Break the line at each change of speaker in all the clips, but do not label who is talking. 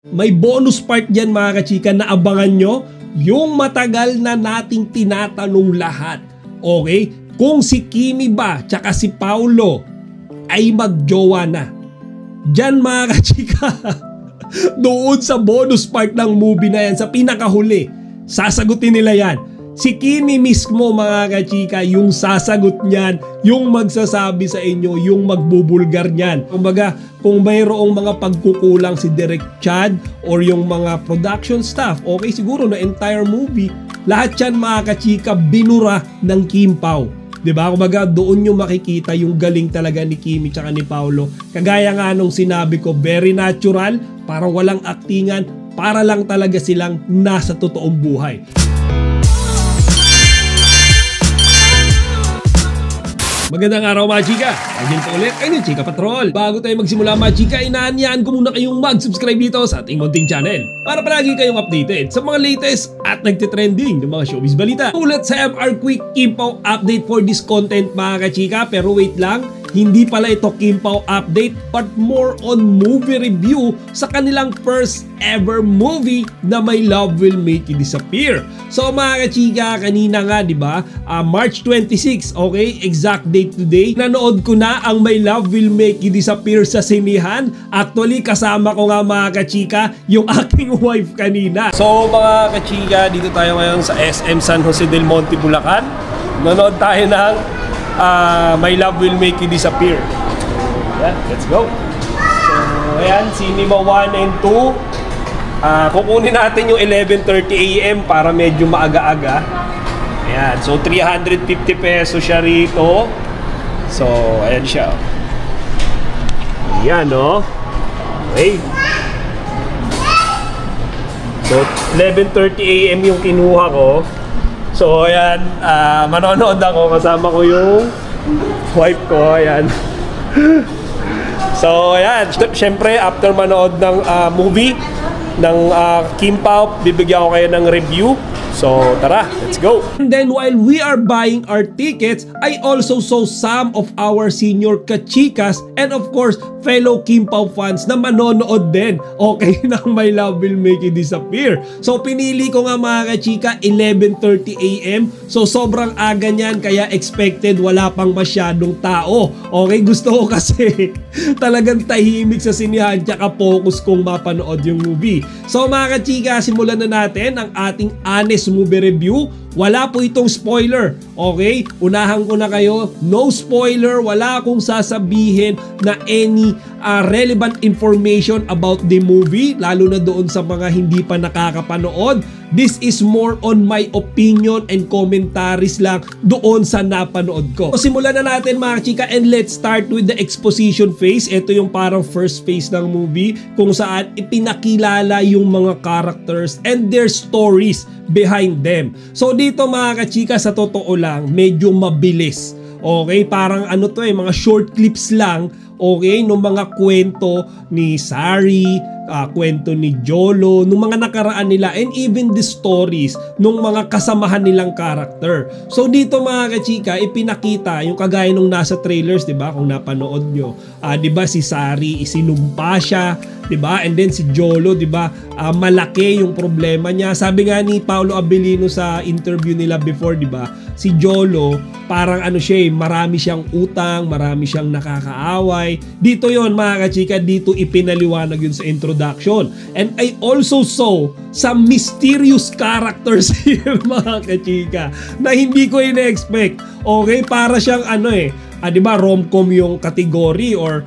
May bonus part dyan mga kachika na abangan nyo, yung matagal na nating tinatanong lahat. Okay? Kung si Kimi ba tsaka si Paolo ay magjowa na. Dyan mga kachika, doon sa bonus part ng movie na yan, sa pinakahuli, sasagutin nila yan. Si Kimi mismo mga kachika, yung sasagot niyan, yung magsasabi sa inyo, yung magbubulgar niyan. Kumbaga, kung mayroong mga pagkukulang si Direk Chad or yung mga production staff, okay siguro na entire movie, lahat yan mga kachika binura ng Kim Pao. Diba? Kumbaga, doon nyo makikita yung galing talaga ni Kimi tsaka ni Paolo. Kagaya nga nung sinabi ko, very natural, parang walang aktingan, para lang talaga silang nasa totoong buhay. Magandang araw mga chika! Again po ulit, kayo Chika Patrol. Bago tayo magsimula mga chika, inaanyaan ko muna kayong mag-subscribe dito sa ating munting channel para palagi kayong updated sa mga latest at nagtitrending ng mga showbiz balita. Ulat sa MR Quick Kim Pao update for this content mga kachika, pero wait lang, hindi pala ito Kim Pao update but more on movie review sa kanilang first ever movie na My Love Will Make You Disappear. So mga kachika, kanina nga diba, March 26, okay, exact date today, nanood ko na ang My Love Will Make You Disappear sa sinihan. Actually kasama ko nga mga kachika yung aking wife kanina. So mga kachika, dito tayo ngayon sa SM San Jose del Monte, Bulacan. Nanood tayo ng My Love Will Make You Disappear. Yeah, let's go. So ayan, Cinema 1 and 2. Kukunin natin yung 11:30 AM para medyo maaga-aga. Ayan, so 350 pesos siya rito. So ayan siya. Ayan no. Okay. So 11:30 AM yung kinuha ko. So ayan, manonood ako, kasama ko yung wife ko, ayan. So ayan, syempre after manood ng movie ng Kim Pao, bibigyan ko kayo ng review. So tara, let's go! And then while we are buying our tickets, I also saw some of our senior kachikas and of course fellow Kim Pao fans na manonood din, okay, ng My Love Will Make You Disappear. So pinili ko nga mga kachika 11:30 AM. So sobrang aga niyan, kaya expected wala pang masyadong tao. Okay, gusto ko kasi talagang tahimik sa sinihan tsaka focus kong mapanood yung movie. So mga kachika, simulan na natin ang ating honest movie review. Wala po itong spoiler, okay? Unahan ko na kayo, no spoiler, wala akong sasabihin na any relevant information about the movie, lalo na doon sa mga hindi pa nakakapanood. This is more on my opinion and commentaries lang doon sa napanood ko. So simulan na natin mga chika, and let's start with the exposition phase. Ito yung parang first phase ng movie kung saan ipinakilala yung mga characters and their stories behind them. So dito mga kachika, sa totoo lang, medyo mabilis. Okay, parang ano to mga short clips lang, okay, nung mga kwento ni Sari, kwento ni Jolo, nung mga nakaraan nila, and even the stories nung mga kasamahan nilang character. So dito mga kachika, ipinakita yung kagaya nung nasa trailers, 'di ba? Kung napanood nyo, 'di ba si Sari isinumpa siya, 'di ba? And then si Jolo, 'di ba? Malaki yung problema niya. Sabi nga ni Paolo Abilino sa interview nila before, 'di ba? Si Jolo, parang ano siya, marami siyang utang, marami siyang nakakaaway. Dito 'yon mga kachika, dito ipinaliwanag yun sa introduction. And I also saw some mysterious characters here mga kachika na hindi ko ina-expect. Okay, para siyang ano di ba, rom-com yung category or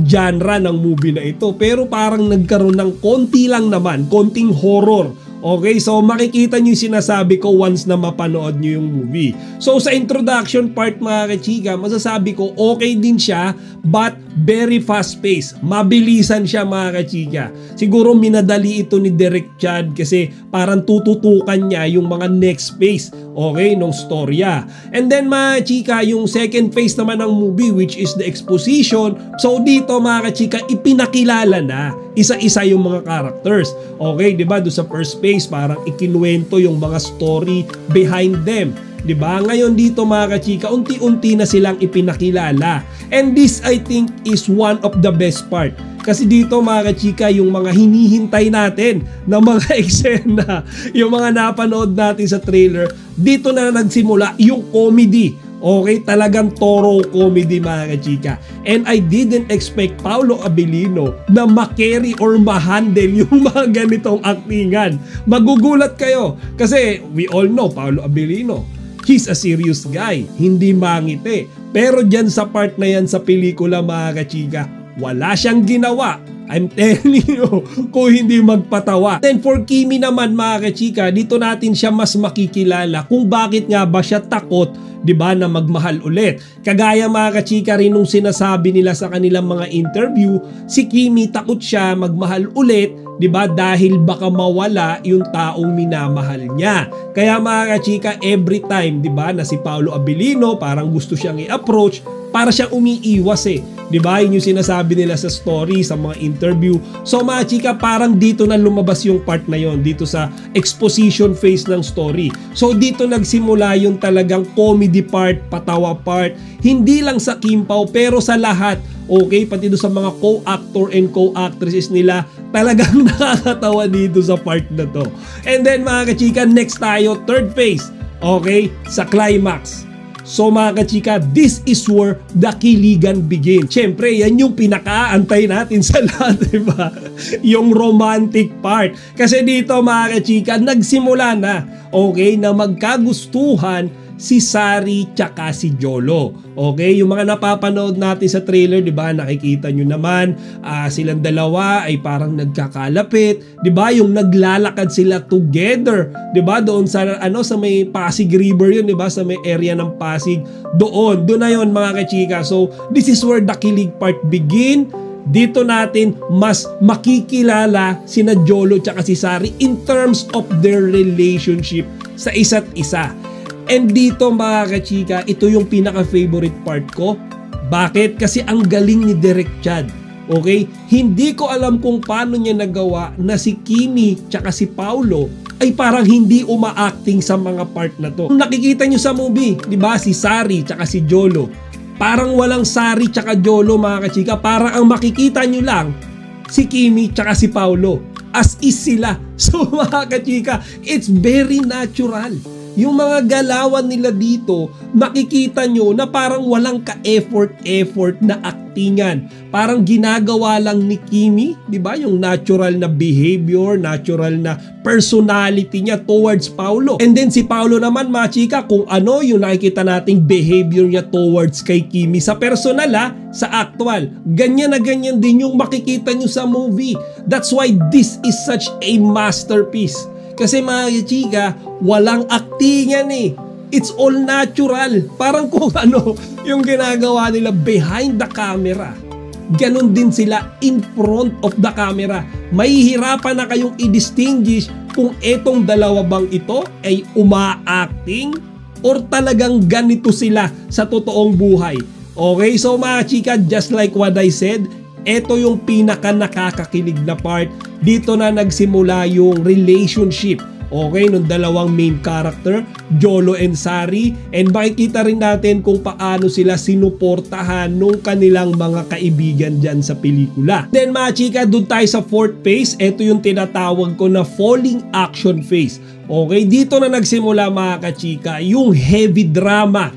genre ng movie na ito, pero parang nagkaroon ng konti lang naman, konting horror. Okay, so makikita nyo yung sinasabi ko once na mapanood nyo yung movie. So sa introduction part mga kachika, masasabi ko okay din siya but very fast paced. Mabilisan siya mga kachika. Siguro minadali ito ni Direk Chad kasi parang tututukan niya yung mga next phase, okay, nung storya. And then mga kachika, yung second phase naman ng movie, which is the exposition. So dito mga kachika, ipinakilala na isa-isa yung mga characters. Okay, di ba? Doon sa first phase, parang ikinuwento yung mga story behind them. 'di ba? Ngayon dito mga kachika, unti-unti na silang ipinakilala. And this I think is one of the best part. Kasi dito mga kachika, yung mga hinihintay natin na mga eksena, yung mga napanood natin sa trailer, dito na nagsimula yung comedy. Okay, talagang thorough comedy mga kachika. And I didn't expect Paolo Abilino na makarry or ma-handle yung mga ganitong aktingan. Magugulat kayo kasi we all know Paolo Abilino, he's a serious guy, hindi mangiti. Pero dyan sa part na yan sa pelikula mga kachika, wala siyang ginawa. I'm telling you, kung hindi magpatawa. Then for Kimi naman mga kachika, dito natin siya mas makikilala kung bakit nga ba siya takot, 'di ba, na magmahal ulit. Kagaya mga kachika rin nung sinasabi nila sa kanilang mga interview, si Kimi takot siya magmahal ulit, 'di ba, dahil baka mawala yung taong minamahal niya. Kaya mga kachika, every time, 'di ba, na si Paolo Abilino parang gusto siyang i-approach, para siyang umiiwas eh. 'Di ba? Yun yung sinasabi nila sa story, sa mga interview. So mga chika, parang dito na lumabas yung part na yon, dito sa exposition phase ng story. So dito nagsimula yung talagang comedy part, patawa part, hindi lang sa Kim Pao pero sa lahat. Okay, pati doon sa mga co-actor and co-actresses nila, talagang nakakatawa dito sa part na to. And then mga kachika, next tayo, third phase. Okay, sa climax. So mga kachika, this is where the kiligan begin. Siyempre, yan yung pinakaantay natin sa lahat, diba? Yung romantic part. Kasi dito mga kachika, nagsimula na, okay, na magkagustuhan si Sari tsaka si Jolo. Okay, yung mga napapanood natin sa trailer, 'di ba? Nakikita nyo naman, silang dalawa ay parang nagkakalapit, 'di ba? Yung naglalakad sila together, 'di ba? Doon sa sa may Pasig River 'yun, 'di ba? Sa may area ng Pasig. Doon na 'yon mga kachika. So, this is where the kilig part begin. Dito natin mas makikilala sina Jolo tsaka si Sari in terms of their relationship sa isa't isa. And dito mga kachika, ito yung pinaka-favorite part ko. Bakit? Kasi ang galing ni Direk Chad. Okay? Hindi ko alam kung paano niya nagawa na si Kimi tsaka si Paolo ay parang hindi uma-acting sa mga part na to. Kung nakikita nyo sa movie, di ba, si Sari tsaka si Jolo, parang walang Sari tsaka Jolo mga kachika. Parang ang makikita nyo lang, si Kimi tsaka si Paolo. As is sila. So mga kachika, it's very natural. Yung mga galawan nila dito, makikita nyo na parang walang ka-effort na aktingan. Parang ginagawa lang ni Kimi, di ba? Yung natural na behavior, natural na personality niya towards Paolo. And then si Paolo naman, mga chika, kung ano yung nakikita nating behavior niya towards kay Kimi sa personal sa actual. Ganyan na ganyan din yung makikita nyo sa movie. That's why this is such a masterpiece. Kasi mga chika, walang aktingan eh. It's all natural. Parang kung ano yung ginagawa nila behind the camera, ganon din sila in front of the camera. Mahihirapan na kayong i-distinguish kung etong dalawa bang ito ay uma-acting or talagang ganito sila sa totoong buhay. Okay, so mga chika, just like what I said, ito yung pinaka nakakakilig na part. Dito na nagsimula yung relationship, okay, ng dalawang main character, Jolo and Sari. And makikita rin natin kung paano sila sinuportahan nung kanilang mga kaibigan dyan sa pelikula. Then mga chika, doon tayo sa fourth phase. Ito yung tinatawag ko na falling action phase. Okay, dito na nagsimula mga kachika yung heavy drama.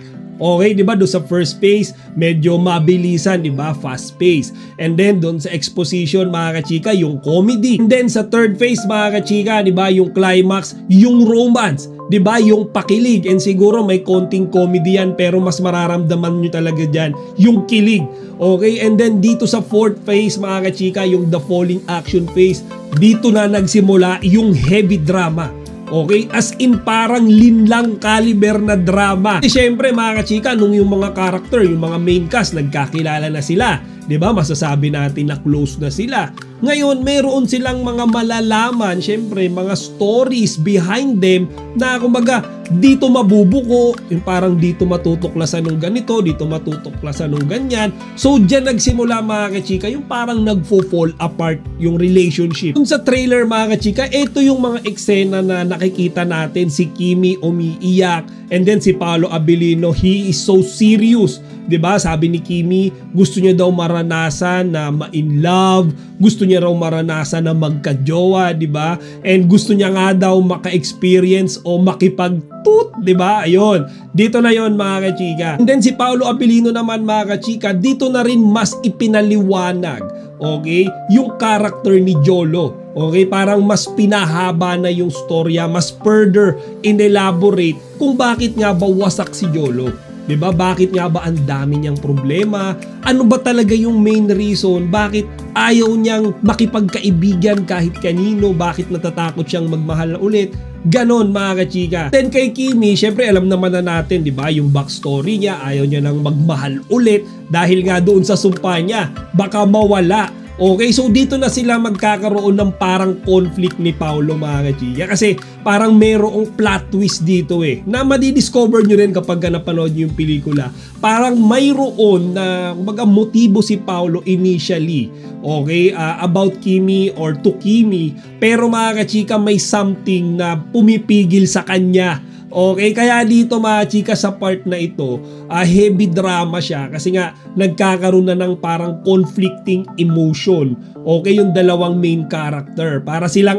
Okay, 'di ba? Doon sa first phase, medyo mabilisan, 'di ba? Fast pace. And then doon sa exposition, mga kachika, yung comedy. And then sa third phase, mga kachika, 'di ba? Yung climax, yung romance, 'di ba? Yung pakilig. And siguro may konting comedy yan, pero mas mararamdaman niyo talaga diyan yung kilig. Okay? And then dito sa fourth phase, mga kachika, yung the falling action phase, dito na nagsimula yung heavy drama. Okay? As in parang linlang caliber na drama. Siyempre mga kachika, nung yung mga character, yung mga main cast, nagkakilala na sila. 'di ba? Masasabi natin na close na sila. Ngayon, meron silang mga malalaman, syempre, mga stories behind them na kumbaga dito mabubuko, yung parang dito matutuklasan ng ganito, dito matutuklasan ng ganyan. So, dyan nagsimula mga kachika, yung parang nagfo-fall apart yung relationship. Kung sa trailer mga kachika, ito yung mga eksena na nakikita natin, si Kimi umiiyak, and then si Paolo Abilino, he is so serious. 'Di ba? Sabi ni Kimi, gusto niya daw maranasan na ma-in love, gusto niya raw maranasan na magka-jowa, 'di ba? And gusto niya nga daw maka-experience o makipag-toot, 'di ba? Ayun. Dito na 'yon mga kachika. And then si Paolo Abilino naman mga kachika, dito na rin mas ipinaliwanag, okay, yung character ni Jolo. Okay, parang mas pinahaba na yung storya, mas further in-elaborate kung bakit nga ba wasak si Jolo. 'Di ba? Bakit nga ba ang dami niyang problema? Ano ba talaga yung main reason? Bakit ayaw niyang makipagkaibigan kahit kanino? Bakit natatakot siyang magmahal ulit? Ganon mga kachika. Then kay Kimi, syempre alam naman na natin, 'di ba, yung backstory niya, ayaw niya nang magmahal ulit dahil nga doon sa sumpa niya, baka mawala. Okay, so dito na sila magkakaroon ng parang conflict ni Paolo mga kachika, kasi parang merong plot twist dito na madidiscover nyo rin kapag napanood nyo yung pelikula. Parang mayroon na kumbaga motibo si Paolo initially, okay, about Kimi or to Kimi, pero mga kachika may something na pumipigil sa kanya. Okay, kaya dito mga chika sa part na ito, heavy drama siya kasi nga nagkakaroon na ng parang conflicting emotion. Okay, yung dalawang main character. Para silang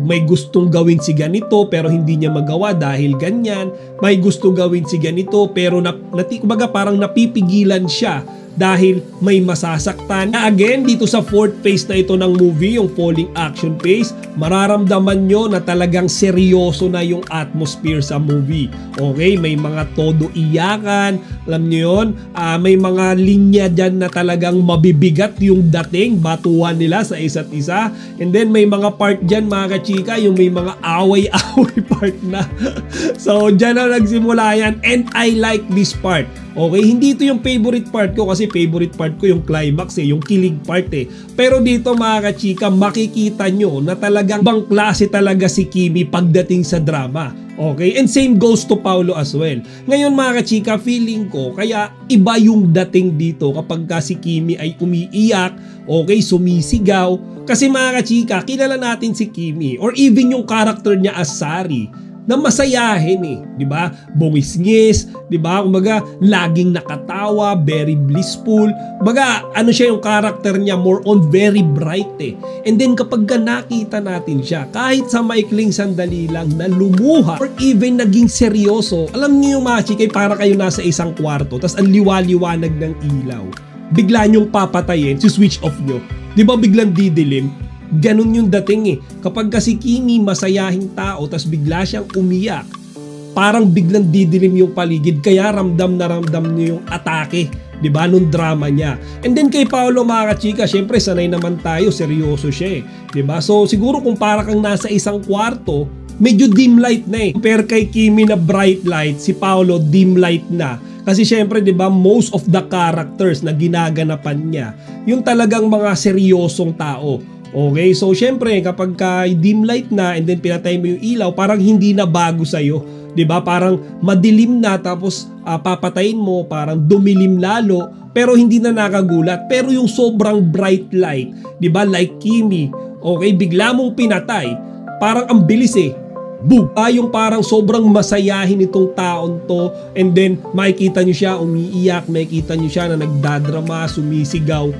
may gustong gawin si ganito pero hindi niya magawa dahil ganyan. May gustong gawin si ganito pero kumbaga parang napipigilan siya dahil may masasaktan. Again, dito sa fourth phase na ito ng movie, yung falling action phase, mararamdaman nyo na talagang seryoso na yung atmosphere sa movie. Okay, may mga todo iyakan, alam nyo yun, may mga linya dyan na talagang mabibigat yung dating, batuhan nila sa isa't isa, and then may mga part dyan mga kachika, yung may mga away-away part na. So, dyan na nagsimula yan, and I like this part. Okay, hindi ito yung favorite part ko kasi favorite part ko yung climax yung kilig part Pero dito mga kachika, makikita nyo na talagang bang klase talaga si Kimi pagdating sa drama. Okay, and same goes to Paolo as well. Ngayon mga kachika, feeling ko kaya iba yung dating dito kapag si Kimi ay umiiyak, okay, sumisigaw. Kasi mga kachika, kilala natin si Kimi or even yung character niya as Sari na masayahin di ba? Bungisngis, di ba? Kumbaga, laging nakatawa, very blissful. Kumbaga, ano siya yung character niya, more on very bright And then kapag nakita natin siya, kahit sa maikling sandali lang na lumuha or even naging seryoso, alam niyo yung mga chikay, para kayo nasa isang kwarto, tas ang liwa-liwanag ng ilaw. Bigla niyong papatayin, si switch off nyo. Di ba biglang didilim? Ganun yung dating Kapag kasi Kimi masayahing tao tas bigla siyang umiyak, parang biglang didilim yung paligid, kaya ramdam na ramdam niyo yung atake, 'di ba, nung drama niya. And then kay Paolo mga kachika, syempre sanay naman tayo, seryoso siya 'di ba? So siguro kung para kang nasa isang kwarto, medyo dim light na Compare kay Kimi na bright light, si Paolo dim light na. Kasi syempre 'di ba, most of the characters na ginaganapan niya, yung talagang mga seryosong tao. Okay, so syempre kapag dim light na and then pinatay mo yung ilaw, parang hindi na bago sa'yo. 'Di ba? Parang madilim na tapos papatayin mo, parang dumilim lalo, pero hindi na nakagulat. Pero yung sobrang bright light, 'di ba? Like Kimi, okay, bigla mong pinatay, parang ang bilis Boom! Yung parang sobrang masayahin itong taon to, and then makikita nyo siya umiiyak, makikita nyo siya na nagdadrama, sumisigaw.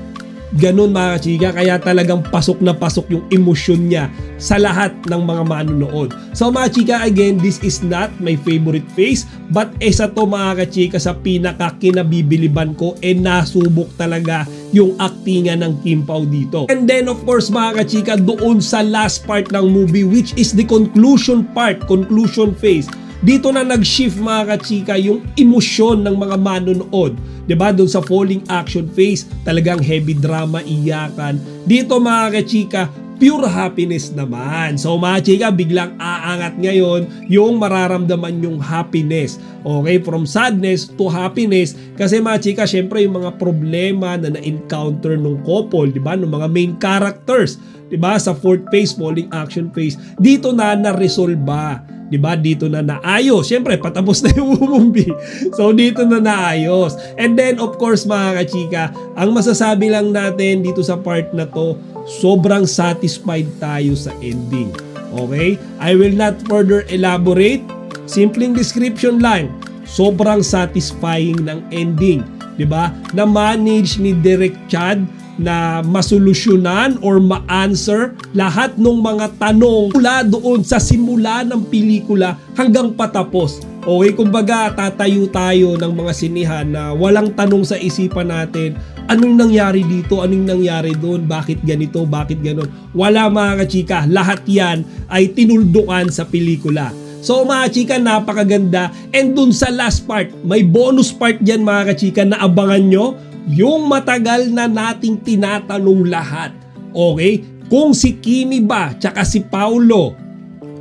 Ganun mga chika, kaya talagang pasok na pasok yung emosyon niya sa lahat ng mga manonood. So mga chika, again, this is not my favorite phase, but isa to mga kachika sa pinaka-kinabibiliban ko, nasubok talaga yung aktingan ng Kim Pao dito. And then of course mga kachika, doon sa last part ng movie, which is the conclusion part, conclusion phase, dito na nag-shift mga kachika yung emosyon ng mga manonood. 'Di ba? Doon sa falling action phase, talagang heavy drama, iyakan. Dito mga kachika, pure happiness naman. So mga chika, biglang aangat ngayon yung mararamdaman yung happiness. Okay, from sadness to happiness. Kasi mga chika, syempre yung mga problema na na-encounter ng couple, di ba? Ng mga main characters, di ba? Sa fourth phase, falling action phase, dito na na-resolve ba? Diba? Dito na naayos. Siyempre, patapos na yung movie. So, dito na naayos. And then, of course, mga kachika, ang masasabi lang natin dito sa part na to, sobrang satisfied tayo sa ending. Okay? I will not further elaborate. Simpleng description lang. Sobrang satisfying ng ending. Diba? Na-manage ni Derek Chad na masolusyonan or ma-answer lahat ng mga tanong mula doon sa simula ng pelikula hanggang patapos. Okay, kumbaga tatayo tayo ng mga sinihan na walang tanong sa isipan natin, anong nangyari dito, anong nangyari doon, bakit ganito, bakit ganon. Wala mga kachika, lahat yan ay tinuldukan sa pelikula. So mga kachika, napakaganda. And dun sa last part, may bonus part dyan mga kachika na abangan nyo. Yung matagal na nating tinatanong lahat, okay? Kung si Kimi ba tsaka si Paulo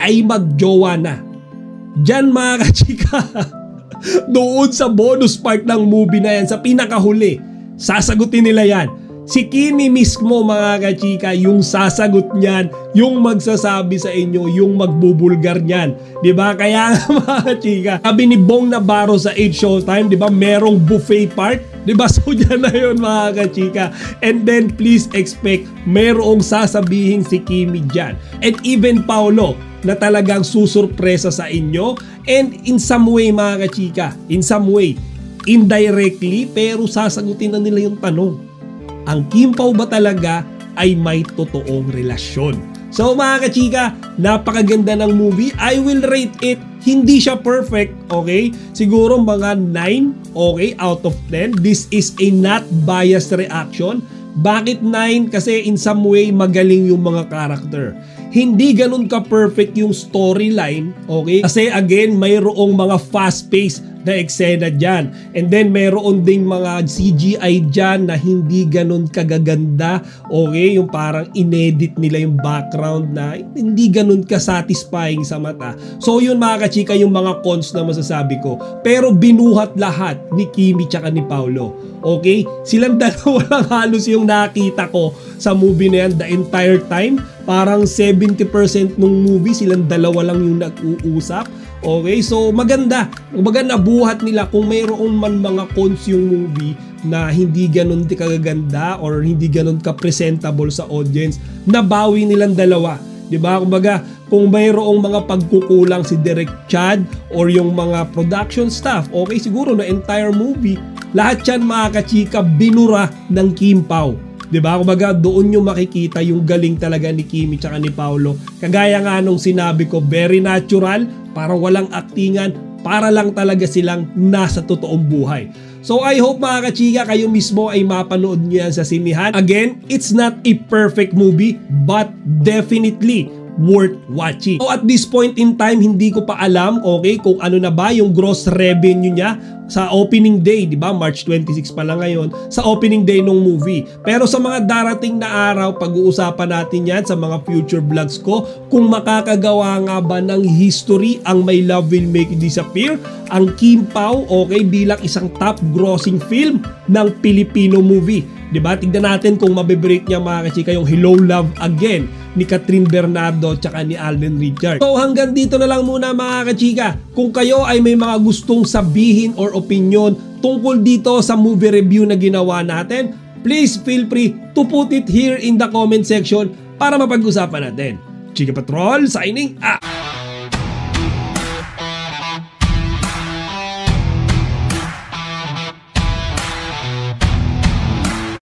ay magjowa na. Diyan mga kachika, doon sa bonus part ng movie na yan, sa pinakahuli, sasagutin nila yan. Si Kimi mismo mga kachika, yung sasagot niyan, yung magsasabi sa inyo, yung magbubulgar niyan. Diba? Kaya nga mga kachika, sabi ni Bong Navarro sa 8 Showtime, diba? Merong buffet part. Diba? So dyan na yun mga kachika. And then please expect, merong sasabihin si Kimi dyan. And even Paulo, na talagang susurpresa sa inyo. And in some way mga kachika, in some way, indirectly, pero sasagutin na nila yung tanong. Ang Kim Pao ba talaga ay may totoong relasyon? So mga kachika, napakaganda ng movie. I will rate it, hindi siya perfect, okay? Siguro mga 9, okay, out of 10. This is a not biased reaction. Bakit 9? Kasi in some way magaling yung mga character. Hindi ganun ka-perfect yung storyline, okay? Kasi again, mayroong mga fast-paced na eksena dyan. And then mayroon ding mga CGI dyan na hindi ganun kagaganda, okay? Yung parang inedit nila yung background na hindi ganun ka-satisfying sa mata. So yun mga kachika, yung mga cons na masasabi ko. Pero binuhat lahat ni Kimi tsaka ni Paulo. Okay? Silang dalawa lang halos yung nakita ko sa movie na yan the entire time. Parang 70% ng movie silang dalawa lang yung nag-uusap. Okay, so maganda. Maganda buhat nila kung mayroon man mga cons yung movie na hindi ganun kagaganda or hindi ganun ka-presentable sa audience, nabawi nilang dalawa. Diba? Kumbaga, kung mayroong mga pagkukulang si Derek Chad or yung mga production staff, okay, siguro na entire movie, lahat yan mga kachika binura ng Kim Pao. Diba? Kumbaga, doon nyo makikita yung galing talaga ni Kimi tsaka ni Paulo. Kagaya nga nung sinabi ko, very natural, parang walang aktingan, para lang talaga silang nasa totoong buhay. So I hope mga kachika, kayo mismo ay mapanood nyo yan sa sinihan. Again, it's not a perfect movie, but definitely worth watching. So at this point in time, hindi ko pa alam, okay, kung ano na ba yung gross revenue niya sa opening day, di ba? March 26 pa lang ngayon, sa opening day ng movie. Pero sa mga darating na araw, pag-uusapan natin yan sa mga future vlogs ko, kung makakagawa nga ba ng history ang My Love Will Make You Disappear, ang Kim Pao, okay, bilang isang top grossing film ng Filipino movie. Diba? Tignan natin kung mabibreak niya mga kachika yung Hello Love Again ni Catherine Bernardo tsaka ni Alden Richards. So hanggang dito na lang muna mga kachika. Kung kayo ay may mga gustong sabihin or opinion tungkol dito sa movie review na ginawa natin, please feel free to put it here in the comment section para mapag-usapan natin. Chika Patrol signing out!